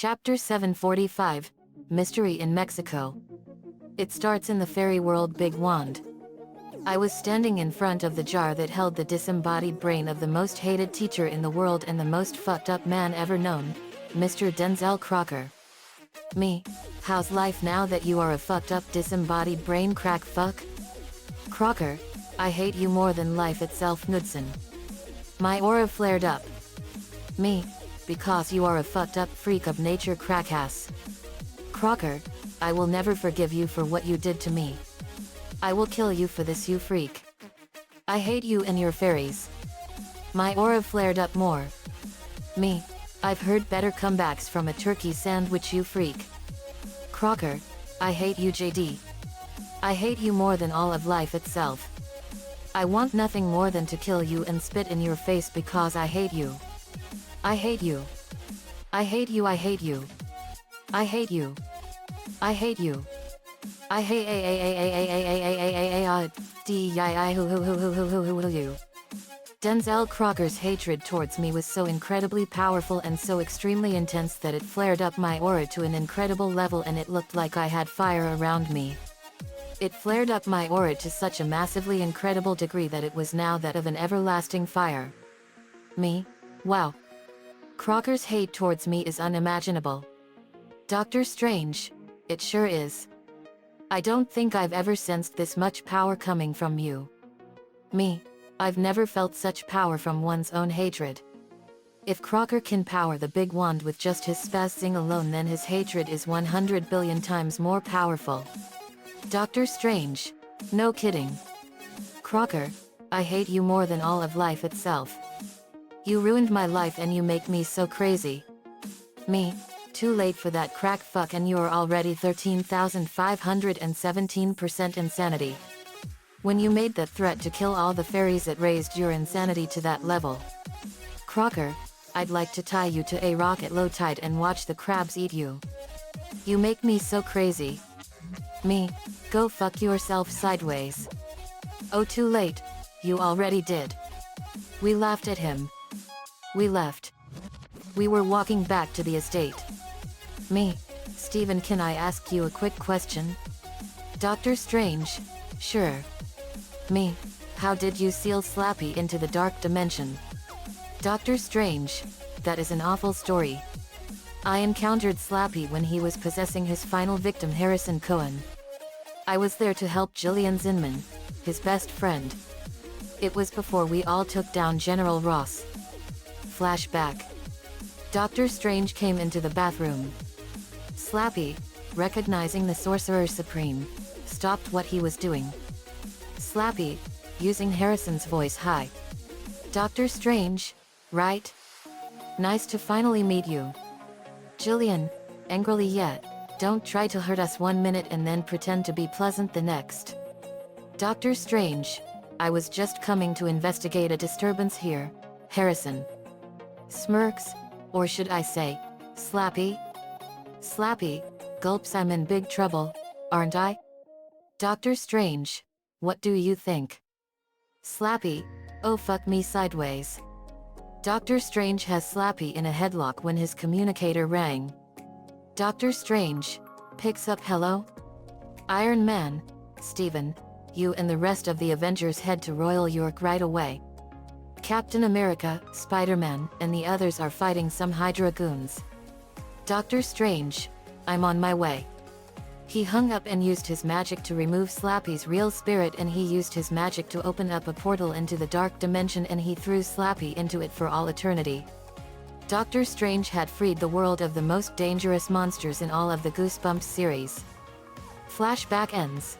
Chapter 745, Mystery in Mexico. It starts in the fairy world Big Wand. I was standing in front of the jar that held the disembodied brain of the most hated teacher in the world and the most fucked up man ever known, Mr. Denzel Crocker. Me, how's life now that you are a fucked up disembodied brain crack fuck? Crocker, I hate you more than life itself Knudsen. My aura flared up. Me, because you are a fucked up freak of nature crackass. Crocker, I will never forgive you for what you did to me. I will kill you for this, you freak. I hate you and your fairies. My aura flared up more. Me, I've heard better comebacks from a turkey sandwich, you freak. Crocker, I hate you JD. I hate you more than all of life itself. I want nothing more than to kill you and spit in your face because I hate you. I hate you. I hate you. I hate you. I hate you. I hate you. I hate you. Denzel Crocker's hatred towards me was so incredibly powerful and so extremely intense that it flared up my aura to an incredible level and it looked like I had fire around me. It flared up my aura to such a massively incredible degree that it was now that of an everlasting fire. Me? Wow. Crocker's hate towards me is unimaginable. Doctor Strange, it sure is. I don't think I've ever sensed this much power coming from you. Me, I've never felt such power from one's own hatred. If Crocker can power the big wand with just his spazzing alone, then his hatred is 100 billion times more powerful. Doctor Strange, no kidding. Crocker, I hate you more than all of life itself. You ruined my life and you make me so crazy. Me, too late for that crack fuck and you're already 13,517% insanity. When you made that threat to kill all the fairies, it raised your insanity to that level. Crocker, I'd like to tie you to a rock at low tide and watch the crabs eat you. You make me so crazy. Me, go fuck yourself sideways. Oh, too late, you already did. We laughed at him. We left. We were walking back to the estate. Me, Steven, can I ask you a quick question? Doctor Strange, sure. Me, how did you seal Slappy into the dark dimension? Doctor Strange, that is an awful story. I encountered Slappy when he was possessing his final victim, Harrison Cohen. I was there to help Jillian Zinman, his best friend. It was before we all took down General Ross. Flashback. Doctor Strange came into the bathroom. Slappy, recognizing the Sorcerer Supreme, stopped what he was doing. Slappy, using Harrison's voice, hi. Doctor Strange, right? Nice to finally meet you. Jillian, angrily, yet, don't try to hurt us 1 minute and then pretend to be pleasant the next. Doctor Strange, I was just coming to investigate a disturbance here, Harrison. Smirks, or should I say, Slappy? Slappy, gulps, I'm in big trouble, aren't I? Doctor Strange, what do you think? Slappy, oh fuck me sideways. Doctor Strange has Slappy in a headlock when his communicator rang. Doctor Strange picks up, hello? Iron Man, Steven, you and the rest of the Avengers head to Royal York right away. Captain America, Spider-Man, and the others are fighting some Hydra goons. Doctor Strange, I'm on my way. He hung up and used his magic to remove Slappy's real spirit, and he used his magic to open up a portal into the dark dimension, and he threw Slappy into it for all eternity. Doctor Strange had freed the world of the most dangerous monsters in all of the Goosebumps series. Flashback ends.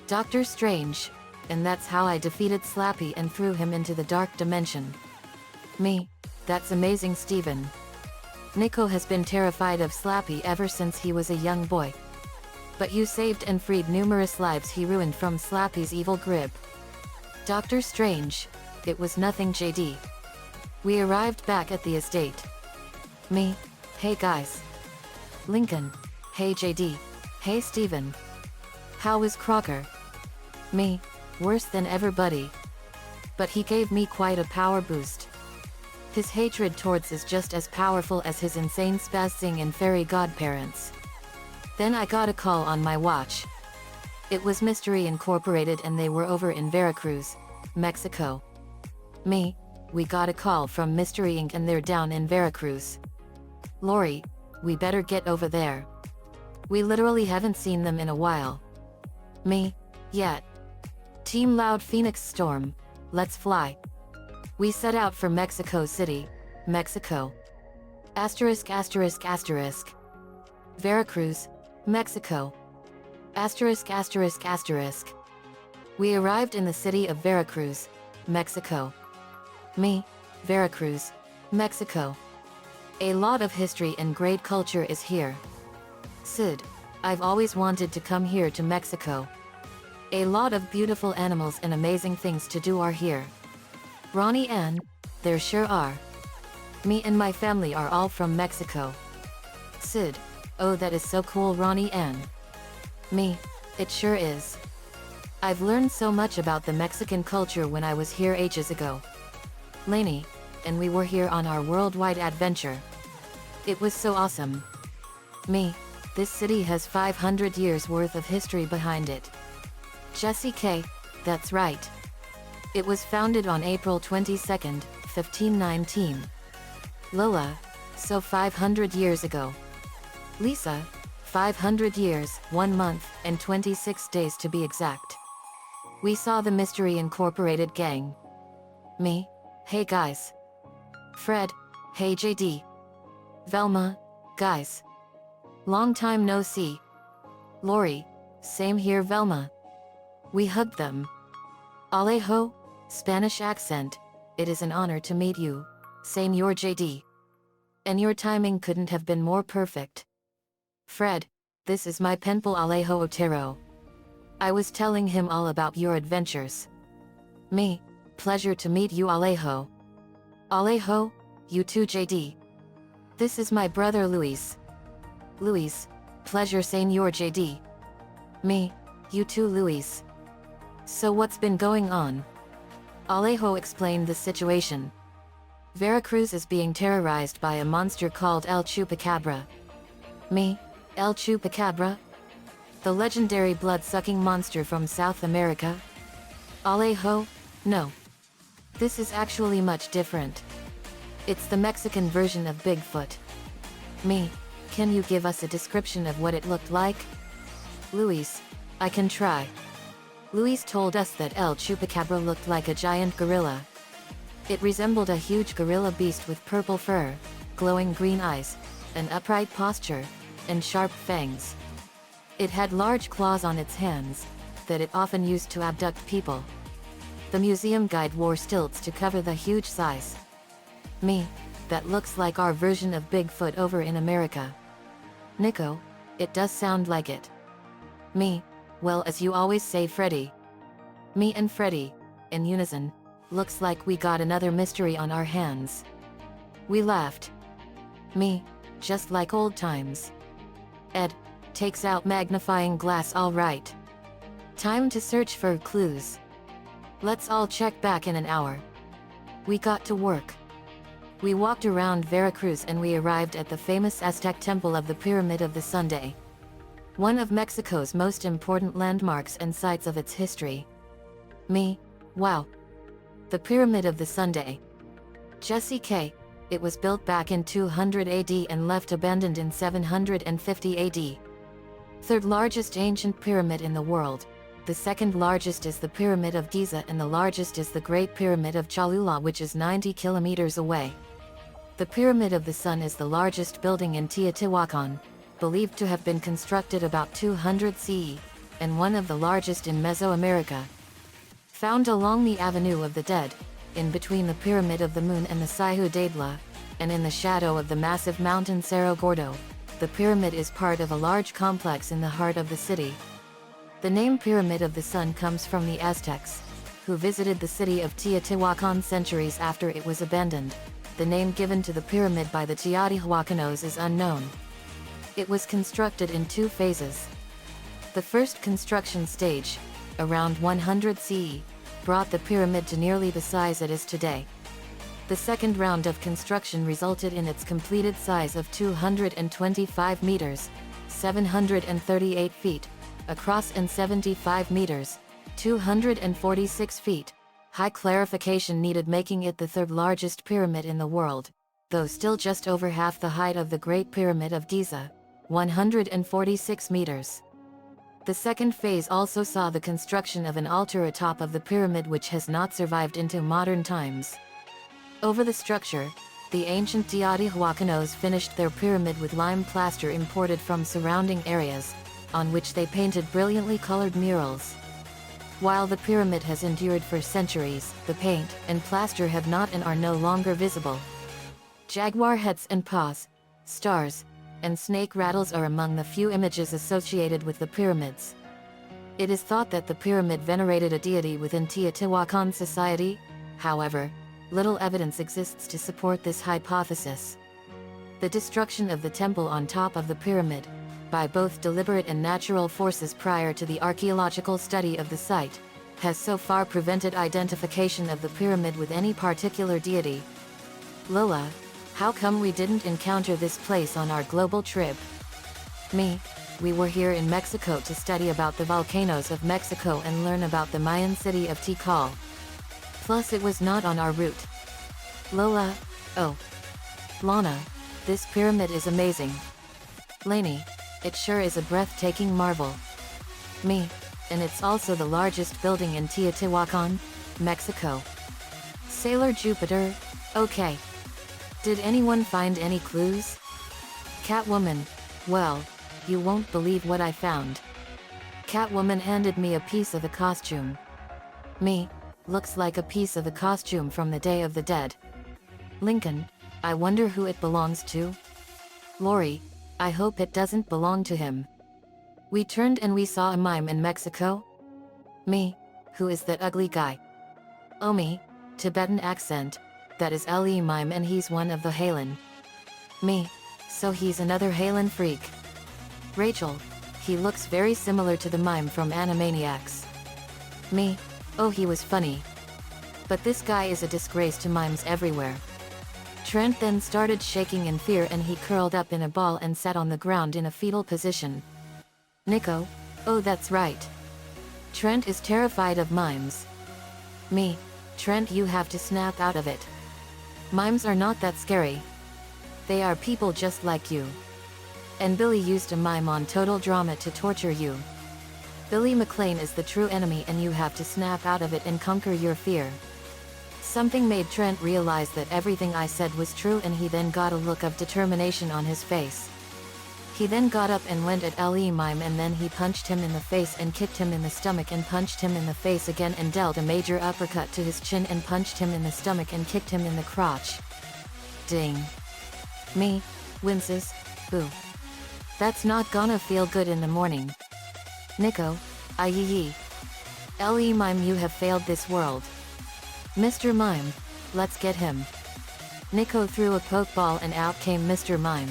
Doctor Strange, and that's how I defeated Slappy and threw him into the dark dimension. Me, that's amazing, Steven. Nico has been terrified of Slappy ever since he was a young boy. But you saved and freed numerous lives he ruined from Slappy's evil grip. Doctor Strange, it was nothing, JD. We arrived back at the estate. Me, hey guys. Lincoln, hey JD, hey Steven. How is Crocker? Me, worse than ever buddy. But he gave me quite a power boost. His hatred towards is just as powerful as his insane spazzing and fairy godparents. Then I got a call on my watch. It was Mystery Incorporated and they were over in Veracruz, Mexico. We got a call from Mystery Inc. and they're down in Veracruz. Lori, we better get over there. We literally haven't seen them in a while. Yet. Team Loud Phoenix Storm, let's fly. We set out for Mexico City, Mexico. Asterisk asterisk asterisk. Veracruz, Mexico. Asterisk asterisk asterisk. We arrived in the city of Veracruz, Mexico. Veracruz, Mexico. A lot of history and great culture is here. Sid, I've always wanted to come here to Mexico. A lot of beautiful animals and amazing things to do are here. Ronnie Ann, there sure are. Me and my family are all from Mexico. Sid, oh that is so cool Ronnie Ann. It sure is. I've learned so much about the Mexican culture when I was here ages ago. Lainey, and we were here on our worldwide adventure. It was so awesome. This city has 500 years worth of history behind it. Jesse K, that's right. It was founded on April 22, 1519. Lola, so 500 years ago. Lisa, 500 years, 1 month, and 26 days to be exact. We saw the Mystery Incorporated gang. Hey guys. Fred, hey JD. Velma, guys. Long time no see. Lori, same here Velma. We hugged them. Alejo, Spanish accent, it is an honor to meet you, Señor JD. And your timing couldn't have been more perfect. Fred, this is my penpal Alejo Otero. I was telling him all about your adventures. Pleasure to meet you Alejo. Alejo, you too JD. This is my brother Luis. Luis, pleasure Señor JD. You too Luis. So what's been going on? Alejo explained the situation. Veracruz is being terrorized by a monster called El Chupacabra. El Chupacabra? The legendary blood-sucking monster from South America? Alejo, no. This is actually much different. It's the Mexican version of Bigfoot. Can you give us a description of what it looked like? Luis, I can try. Luis told us that El Chupacabra looked like a giant gorilla. It resembled a huge gorilla beast with purple fur, glowing green eyes, an upright posture, and sharp fangs. It had large claws on its hands, that it often used to abduct people. The museum guide wore stilts to cover the huge size. That looks like our version of Bigfoot over in America. Nico, it does sound like it. Well as you always say Freddy. Me and Freddy, in unison, looks like we got another mystery on our hands. We laughed. Just like old times. Ed, takes out magnifying glass all right. Time to search for clues. Let's all check back in an hour. We got to work. We walked around Veracruz and we arrived at the famous Aztec Temple of the Pyramid of the Sunday. One of Mexico's most important landmarks and sites of its history. Wow. The Pyramid of the Sunday. Jesse K. It was built back in 200 AD and left abandoned in 750 AD. Third largest ancient pyramid in the world. The second largest is the Pyramid of Giza and the largest is the Great Pyramid of Cholula, which is 90 kilometers away. The Pyramid of the Sun is the largest building in Teotihuacan, believed to have been constructed about 200 CE, and one of the largest in Mesoamerica. Found along the Avenue of the Dead, in between the Pyramid of the Moon and the Ciudadela, and in the shadow of the massive mountain Cerro Gordo, the pyramid is part of a large complex in the heart of the city. The name Pyramid of the Sun comes from the Aztecs, who visited the city of Teotihuacan centuries after it was abandoned. The name given to the pyramid by the Teotihuacanos is unknown. It was constructed in 2 phases. The first construction stage, around 100 CE, brought the pyramid to nearly the size it is today. The second round of construction resulted in its completed size of 225 meters, 738 feet, across and 75 meters, 246 feet, high. Clarification needed, making it the third largest pyramid in the world, though still just over half the height of the Great Pyramid of Giza, 146 meters. The second phase also saw the construction of an altar atop of the pyramid, which has not survived into modern times. Over the structure, the ancient Teotihuacanos finished their pyramid with lime plaster imported from surrounding areas, on which they painted brilliantly colored murals. While the pyramid has endured for centuries, the paint and plaster have not and are no longer visible. Jaguar heads and paws, stars, and snake rattles are among the few images associated with the pyramids. It is thought that the pyramid venerated a deity within Teotihuacan society. However, little evidence exists to support this hypothesis. The destruction of the temple on top of the pyramid, by both deliberate and natural forces prior to the archaeological study of the site, has so far prevented identification of the pyramid with any particular deity. Lola, how come we didn't encounter this place on our global trip? Me, we were here in Mexico to study about the volcanoes of Mexico and learn about the Mayan city of Tikal. Plus it was not on our route. Lola, oh. Lana, this pyramid is amazing. Lainey, it sure is a breathtaking marvel. Me, and it's also the largest building in Teotihuacan, Mexico. Sailor Jupiter, okay. Did anyone find any clues? Catwoman, well, you won't believe what I found. Catwoman handed me a piece of a costume. Me, looks like a piece of a costume from the Day of the Dead. Lincoln, I wonder who it belongs to? Lori, I hope it doesn't belong to him. We turned and we saw a mime in Mexico. Me, who is that ugly guy? Omi, Tibetan accent, that is Le mime and he's one of the Halen. Me, so he's another Halen freak. Rachel, he looks very similar to the mime from Animaniacs. Me, oh he was funny. But this guy is a disgrace to mimes everywhere. Trent then started shaking in fear and he curled up in a ball and sat on the ground in a fetal position. Nico, oh that's right. Trent is terrified of mimes. Me, Trent, you have to snap out of it. Mimes are not that scary. They are people just like you. And Billy used a mime on Total Drama to torture you. Billy McLean is the true enemy and you have to snap out of it and conquer your fear. Something made Trent realize that everything I said was true and he then got a look of determination on his face. He then got up and went at Le Mime and then he punched him in the face and kicked him in the stomach and punched him in the face again and dealt a major uppercut to his chin and punched him in the stomach and kicked him in the crotch. Ding. Me, winces, boo. That's not gonna feel good in the morning. Nico, aye. Le Mime, you have failed this world. Mr. Mime, let's get him. Nico threw a pokeball and out came Mr. Mime.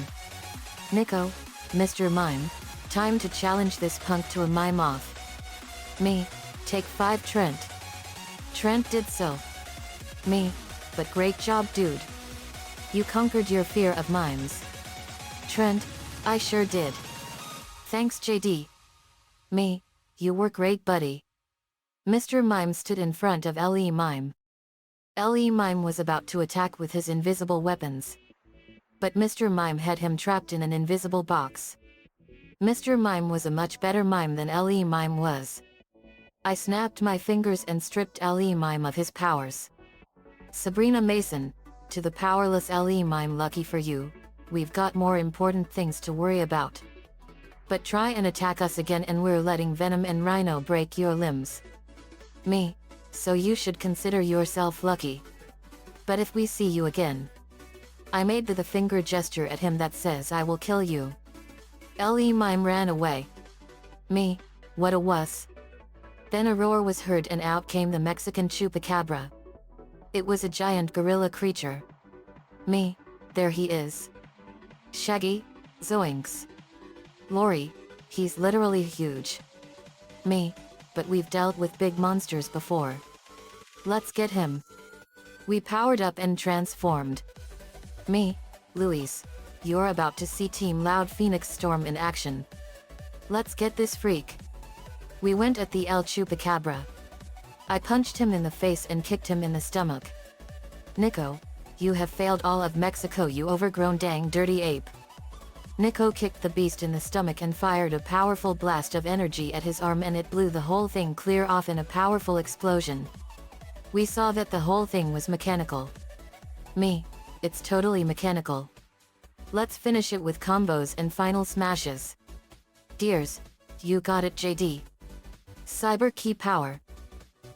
Nico, Mr. Mime, time to challenge this punk to a mime off. Me, take 5 Trent. Trent did so. Me, but great job dude. You conquered your fear of mimes. Trent, I sure did. Thanks JD. Me, you were great buddy. Mr. Mime stood in front of Le Mime. Le Mime was about to attack with his invisible weapons. But Mr. Mime had him trapped in an invisible box. Mr. Mime was a much better mime than Le Mime was. I snapped my fingers and stripped Le Mime of his powers. Sabrina Mason, to the powerless Le Mime, lucky for you, we've got more important things to worry about. But try and attack us again and we're letting Venom and Rhino break your limbs. Me, so you should consider yourself lucky. But if we see you again. I made the finger gesture at him that says I will kill you. Le Mime ran away. Me, what a wuss. Then a roar was heard and out came the Mexican chupacabra. It was a giant gorilla creature. Me, there he is. Shaggy, zoinks. Lori, he's literally huge. Me, but we've dealt with big monsters before. Let's get him. We powered up and transformed. Me, Luis, you're about to see Team Loud Phoenix Storm in action. Let's get this freak. We went at the El Chupacabra. I punched him in the face and kicked him in the stomach. Nico, you have failed all of Mexico, you overgrown dang dirty ape. Nico kicked the beast in the stomach and fired a powerful blast of energy at his arm, and it blew the whole thing clear off in a powerful explosion. We saw that the whole thing was mechanical. Me, it's totally mechanical. Let's finish it with combos and final smashes. Dears, you got it, JD. Cyber Key Power.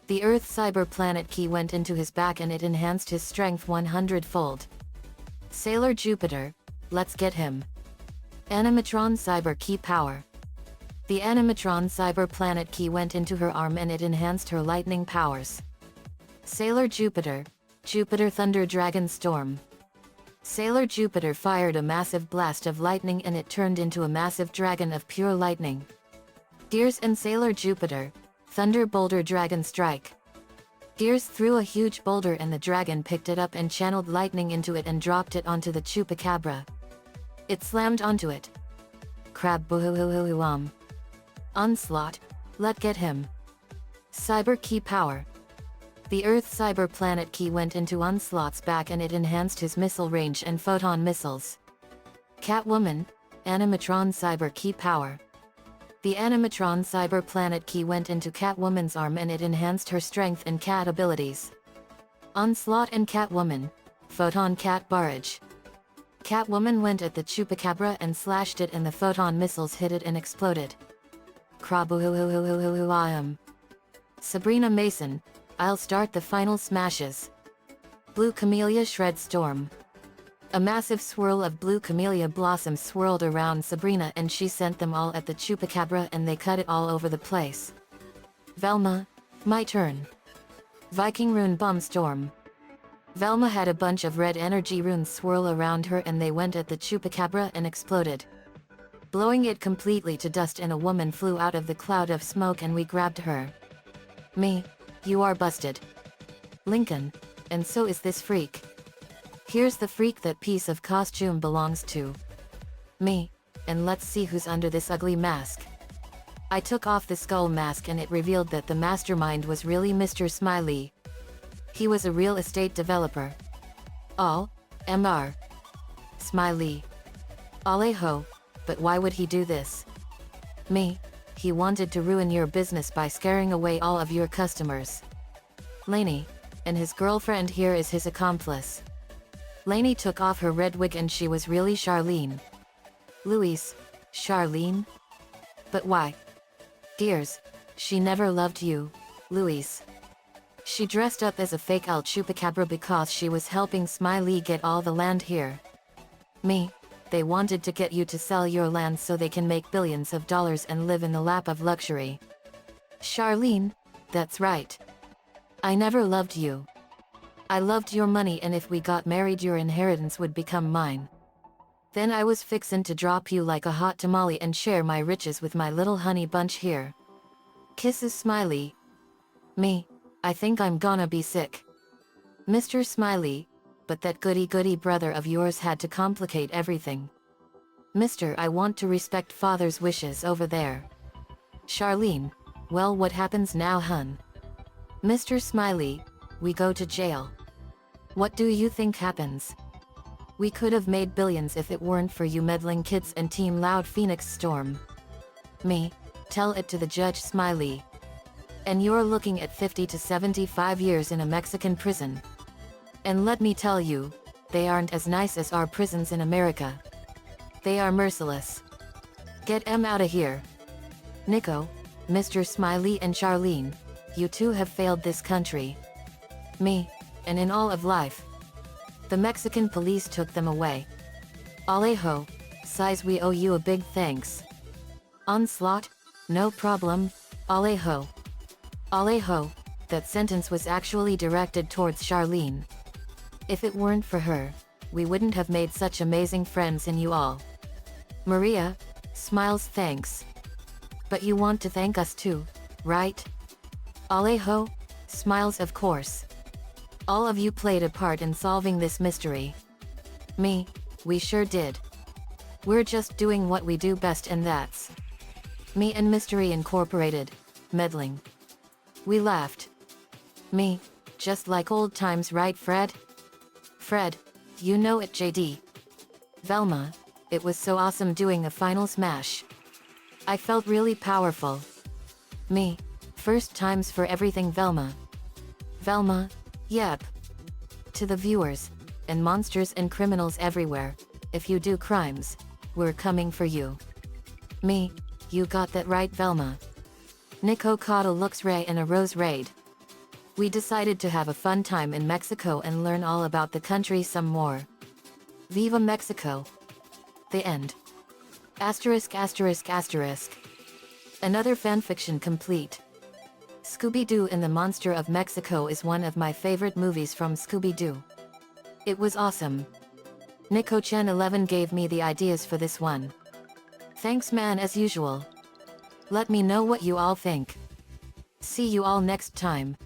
The Earth Cyber Planet Key went into his back and it enhanced his strength 100-fold. Sailor Jupiter, let's get him. Animatron Cyber Key Power. The Animatron Cyber Planet Key went into her arm and it enhanced her lightning powers. Sailor Jupiter, Jupiter Thunder Dragon Storm. Sailor Jupiter fired a massive blast of lightning and it turned into a massive dragon of pure lightning. Gears and Sailor Jupiter, Thunder Boulder Dragon Strike. Gears threw a huge boulder and the dragon picked it up and channeled lightning into it and dropped it onto the Chupacabra. It slammed onto it. Crab boo-hoo-hoo-hoo-hoo-um. Onslaught, let get him. Cyber Key Power. The Earth Cyber Planet Key went into Onslaught's back and it enhanced his missile range and photon missiles. Catwoman, Animatron Cyber Key Power. The Animatron Cyber Planet Key went into Catwoman's arm and it enhanced her strength and cat abilities. Onslaught and Catwoman, Photon Cat Barrage. Catwoman went at the Chupacabra and slashed it and the photon missiles hit it and exploded. Krabu-hoo-hoo-hoo-hoo-hoo-I-am. Sabrina Mason, I'll start the final smashes. Blue Camellia Shred Storm. A massive swirl of blue camellia blossoms swirled around Sabrina and she sent them all at the Chupacabra and they cut it all over the place. Velma, my turn. Viking Rune Bomb Storm. Velma had a bunch of red energy runes swirl around her and they went at the Chupacabra and exploded, blowing it completely to dust, and a woman flew out of the cloud of smoke and we grabbed her. Me, you are busted. Lincoln, and so is this freak. Here's the freak that piece of costume belongs to. Me, and let's see who's under this ugly mask. I took off the skull mask and it revealed that the mastermind was really Mr. Smiley. He was a real estate developer. All, Mr. Smiley. Alejo, but why would he do this? Me, he wanted to ruin your business by scaring away all of your customers. Lainey, and his girlfriend here is his accomplice. Lainey took off her red wig and she was really Charlene. Luis, Charlene? But why? Dears, she never loved you, Luis. She dressed up as a fake El Chupacabra because she was helping Smiley get all the land here. Me, they wanted to get you to sell your land so they can make billions of dollars and live in the lap of luxury. Charlene, that's right. I never loved you. I loved your money, and if we got married your inheritance would become mine. Then I was fixin' to drop you like a hot tamale and share my riches with my little honey bunch here. Kisses Smiley. Me, I think I'm gonna be sick. Mr. Smiley, but that goody-goody brother of yours had to complicate everything. Mister, I want to respect father's wishes over there. Charlene, well, what happens now, hun? Mr. Smiley, we go to jail. What do you think happens? We could have made billions if it weren't for you meddling kids and Team Loud Phoenix Storm. Me, tell it to the judge, Smiley. And you're looking at 50 to 75 years in a Mexican prison. And let me tell you, they aren't as nice as our prisons in America. They are merciless. Get 'em out of here. Nico, Mr. Smiley and Charlene, you two have failed this country. Me, and in all of life. The Mexican police took them away. Alejo, size, we owe you a big thanks. Onslaught, no problem, Alejo. Alejo, that sentence was actually directed towards Charlene. If it weren't for her, we wouldn't have made such amazing friends in you all. Maria, smiles, thanks. But you want to thank us too, right? Alejo, smiles, of course. All of you played a part in solving this mystery. Me, we sure did. We're just doing what we do best, and that's me and Mystery Incorporated, meddling. We laughed. Me, just like old times, right, Fred? Fred, you know it, JD. Velma, it was so awesome doing a final smash. I felt really powerful. Me, first times for everything, Velma. Velma, yep. To the viewers, and monsters and criminals everywhere, if you do crimes, we're coming for you. Me, you got that right, Velma. Nico caught a Lux Ray and a Rose Raid. We decided to have a fun time in Mexico and learn all about the country some more. Viva Mexico. The end. Asterisk asterisk asterisk. Another fanfiction complete. Scooby-Doo and the Monster of Mexico is one of my favorite movies from Scooby-Doo. It was awesome. Nico-chan 11 gave me the ideas for this one. Thanks man, as usual. Let me know what you all think. See you all next time.